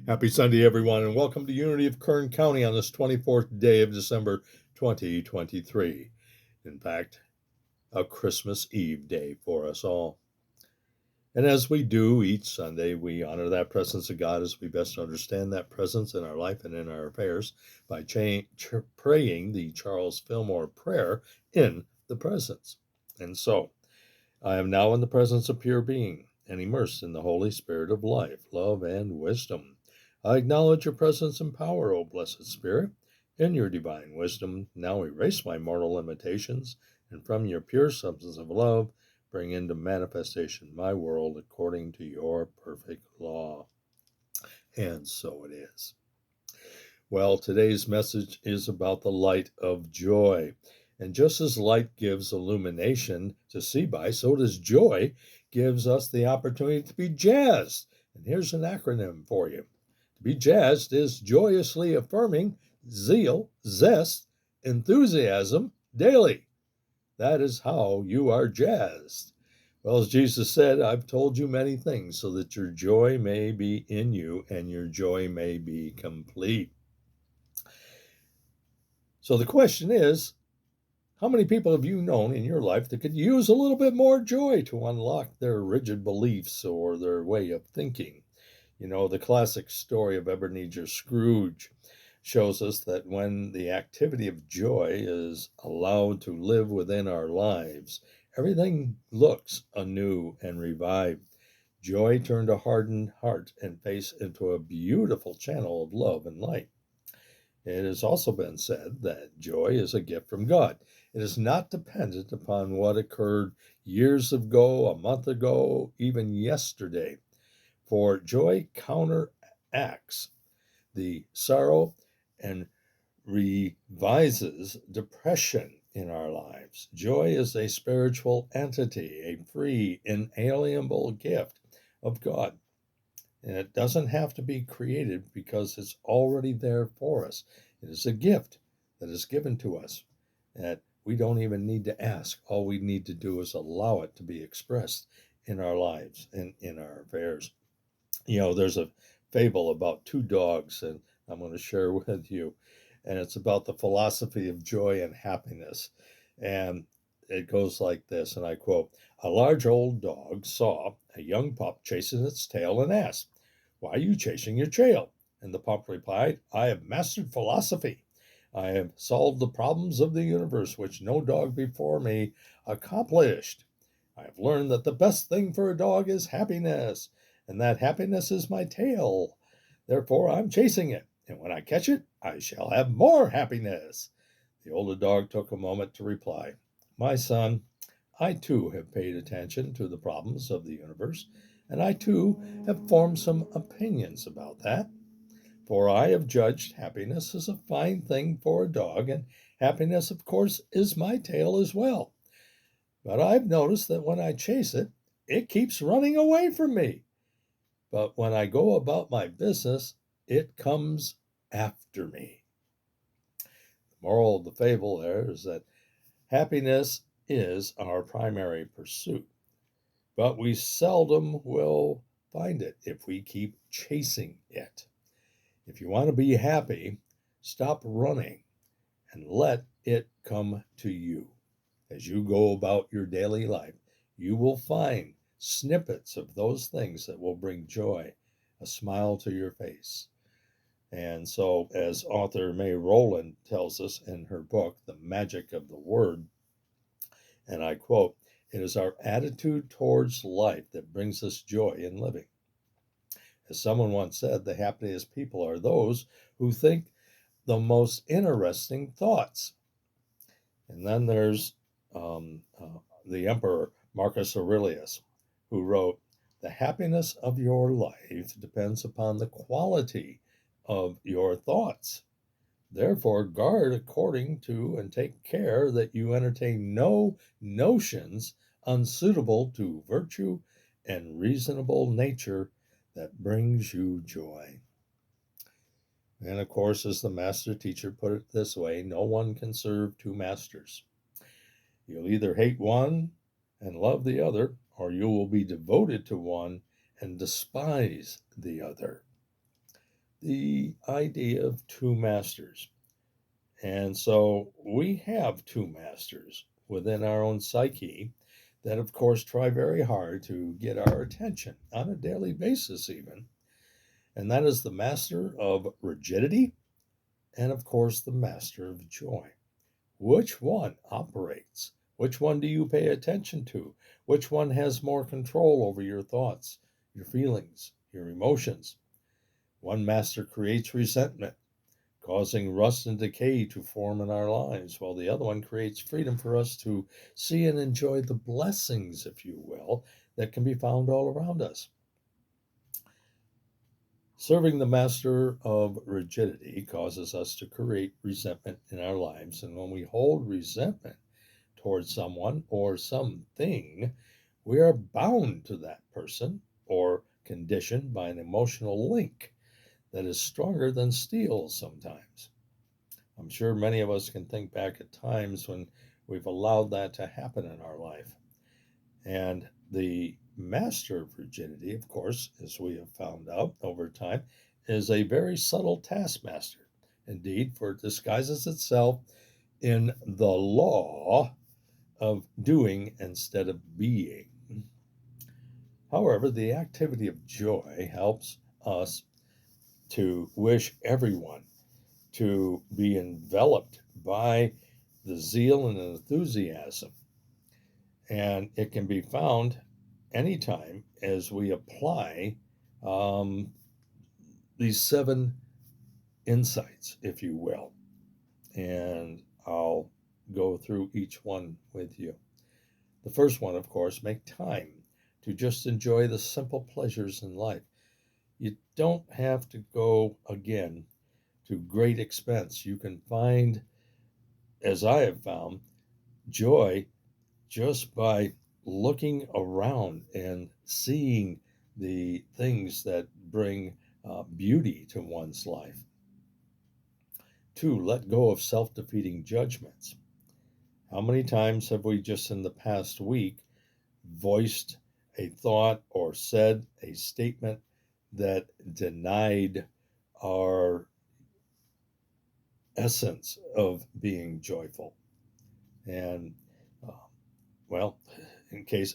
Happy Sunday, everyone, and welcome to Unity of Kern County on this 24th day of December 2023. In fact, a Christmas Eve day for us all. And as we do each Sunday, we honor that presence of God as we best understand that presence in our life and in our affairs by praying the Charles Fillmore prayer in the presence. And so, I am now in the presence of pure being and immersed in the Holy Spirit of life, love, and wisdom. I acknowledge your presence and power, O blessed Spirit. In your divine wisdom, now erase my mortal limitations, and from your pure substance of love, bring into manifestation my world according to your perfect law. And so it is. Well, today's message is about the light of joy. And just as light gives illumination to see by, so does joy gives us the opportunity to be jazzed. And here's an acronym for you. To be jazzed is joyously affirming zeal, zest, enthusiasm daily. That is how you are jazzed. Well, as Jesus said, I've told you many things so that your joy may be in you and your joy may be complete. So the question is, how many people have you known in your life that could use a little bit more joy to unlock their rigid beliefs or their way of thinking? You know, the classic story of Ebenezer Scrooge shows us that when the activity of joy is allowed to live within our lives, everything looks anew and revived. Joy turned a hardened heart and face into a beautiful channel of love and light. It has also been said that joy is a gift from God. It is not dependent upon what occurred years ago, a month ago, even yesterday. For joy counteracts the sorrow and revises depression in our lives. Joy is a spiritual entity, a free, inalienable gift of God. And it doesn't have to be created because it's already there for us. It is a gift that is given to us that we don't even need to ask. All we need to do is allow it to be expressed in our lives and in our affairs. You know, there's a fable about two dogs, and I'm going to share with you, and it's about the philosophy of joy and happiness. And it goes like this, and I quote: A large old dog saw a young pup chasing its tail and asked, "Why are you chasing your tail?" And the pup replied, "I have mastered philosophy. I have solved the problems of the universe which no dog before me accomplished. I have learned that the best thing for a dog is happiness, and that happiness is my tail. Therefore, I'm chasing it, and when I catch it, I shall have more happiness." The older dog took a moment to reply, "My son, I too have paid attention to the problems of the universe, and I too have formed some opinions about that. For I have judged happiness as a fine thing for a dog, and happiness, of course, is my tail as well. But I've noticed that when I chase it, it keeps running away from me. But when I go about my business, it comes after me." The moral of the fable there is that happiness is our primary pursuit, but we seldom will find it if we keep chasing it. If you want to be happy, stop running and let it come to you. As you go about your daily life, you will find snippets of those things that will bring joy, a smile to your face. And so, as author May Rowland tells us in her book, The Magic of the Word, and I quote, "It is our attitude towards life that brings us joy in living." As someone once said, the happiest people are those who think the most interesting thoughts. And then there's the Emperor Marcus Aurelius, who wrote, "The happiness of your life depends upon the quality of your thoughts. Therefore, guard according to and take care that you entertain no notions unsuitable to virtue and reasonable nature that brings you joy." And of course, as the master teacher put it this way, no one can serve two masters. You'll either hate one and love the other, or you will be devoted to one and despise the other. the idea of two masters. And so we have two masters within our own psyche that, of course, try very hard to get our attention on a daily basis, even. And that is the master of rigidity and, of course, the master of joy. Which one operates? Which one do you pay attention to? Which one has more control over your thoughts, your feelings, your emotions? One master creates resentment, causing rust and decay to form in our lives, while the other one creates freedom for us to see and enjoy the blessings, if you will, that can be found all around us. Serving the master of rigidity causes us to create resentment in our lives, and when we hold resentment towards someone or something, we are bound to that person or condition by an emotional link that is stronger than steel sometimes. I'm sure many of us can think back at times when we've allowed that to happen in our life. And the master of rigidity, of course, as we have found out over time, is a very subtle taskmaster. Indeed, for it disguises itself in the law of doing instead of being. However, the activity of joy helps us to wish everyone to be enveloped by the zeal and enthusiasm. And it can be found anytime as we apply um, these 7 insights, if you will. And I'll go through each one with you. The first one, of course, make time to just enjoy the simple pleasures in life. You don't have to go again to great expense. You can find, as I have found, joy just by looking around and seeing the things that bring beauty to one's life. 2, let go of self defeating judgments. How many times have we just in the past week voiced a thought or said a statement that denied our essence of being joyful? And uh, well, in case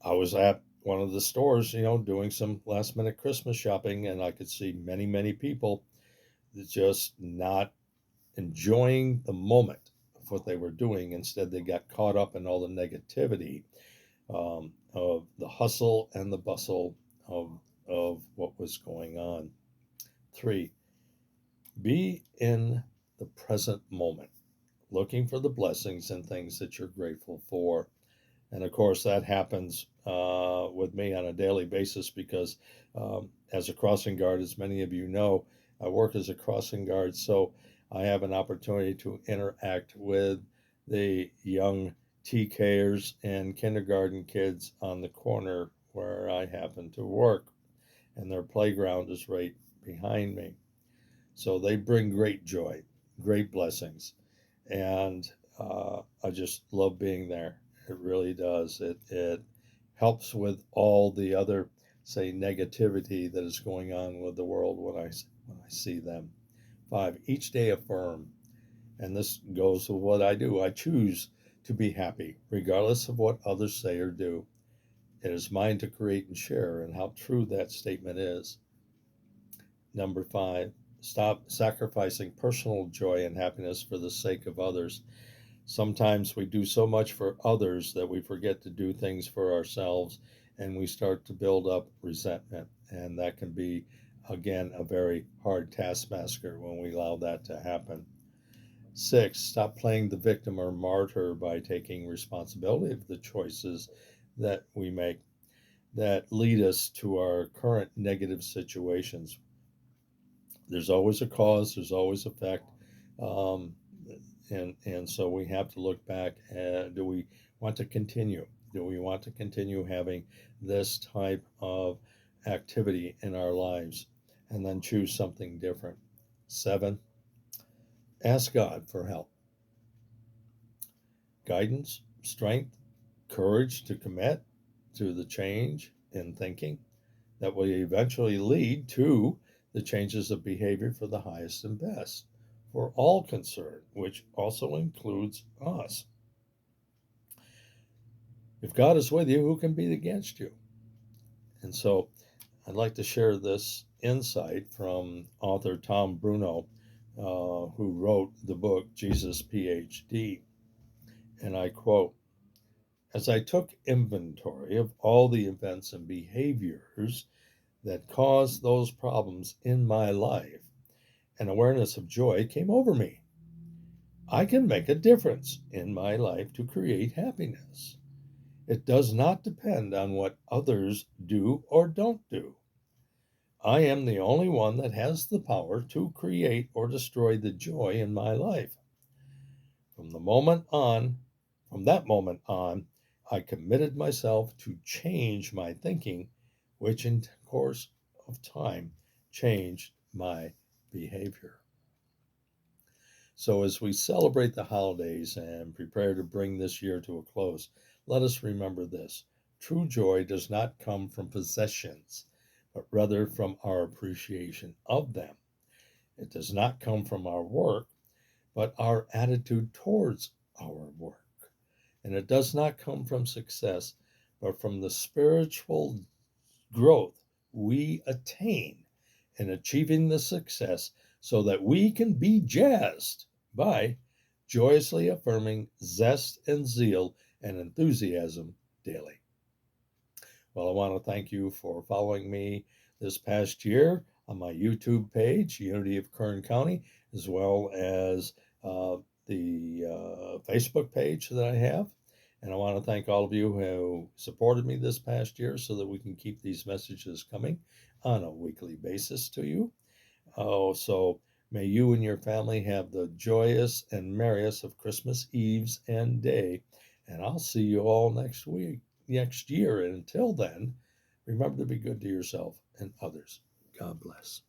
I was at one of the stores, doing some last minute Christmas shopping, and I could see many, many people just not enjoying the moment of what they were doing. Instead, they got caught up in all the negativity of the hustle and the bustle of what was going on. 3, be in the present moment, looking for the blessings and things that you're grateful for. And of course, that happens with me on a daily basis because as a crossing guard, as many of you know, I work as a crossing guard. So I have an opportunity to interact with the young TKers and kindergarten kids on the corner where I happen to work. And their playground is right behind me. So they bring great joy, great blessings. And I just love being there. It really does. It helps with all the other, say, negativity that is going on with the world when I see them. 5, each day affirm, and this goes with what I do. I choose to be happy, regardless of what others say or do. It is mine to create and share, and how true that statement is. Number 5, stop sacrificing personal joy and happiness for the sake of others. Sometimes we do so much for others that we forget to do things for ourselves, and we start to build up resentment. And that can be, again, a very hard taskmaster when we allow that to happen. 6, stop playing the victim or martyr by taking responsibility of the choices that we make that lead us to our current negative situations. There's always a cause, there's always effect. Um, and so we have to look back at, do we want to continue? Do we want to continue having this type of activity in our lives and then choose something different? 7, ask God for help, guidance, strength, courage to commit to the change in thinking that will eventually lead to the changes of behavior for the highest and best for all concerned, which also includes us. If God is with you, who can be against you? And so I'd like to share this insight from author Tom Bruno, who wrote the book Jesus PhD. And I quote, as I took inventory of all the events and behaviors that caused those problems in my life, an awareness of joy came over me. I can make a difference in my life to create happiness. It does not depend on what others do or don't do. I am the only one that has the power to create or destroy the joy in my life. From the moment on, from that moment on, I committed myself to change my thinking, which in course of time changed my behavior. So as we celebrate the holidays and prepare to bring this year to a close, let us remember this. True joy does not come from possessions, but rather from our appreciation of them. It does not come from our work, but our attitude towards our work. And it does not come from success, but from the spiritual growth we attain in achieving the success so that we can be jazzed by joyously affirming zest and zeal and enthusiasm daily. Well, I want to thank you for following me this past year on my YouTube page, Unity of Kern County, as well as the Facebook page that I have. And I want to thank all of you who supported me this past year so that we can keep these messages coming on a weekly basis to you. Oh, so may you and your family have the joyous and merriest of Christmas Eves and day. And I'll see you all next year. And until then, remember to be good to yourself and others. God bless.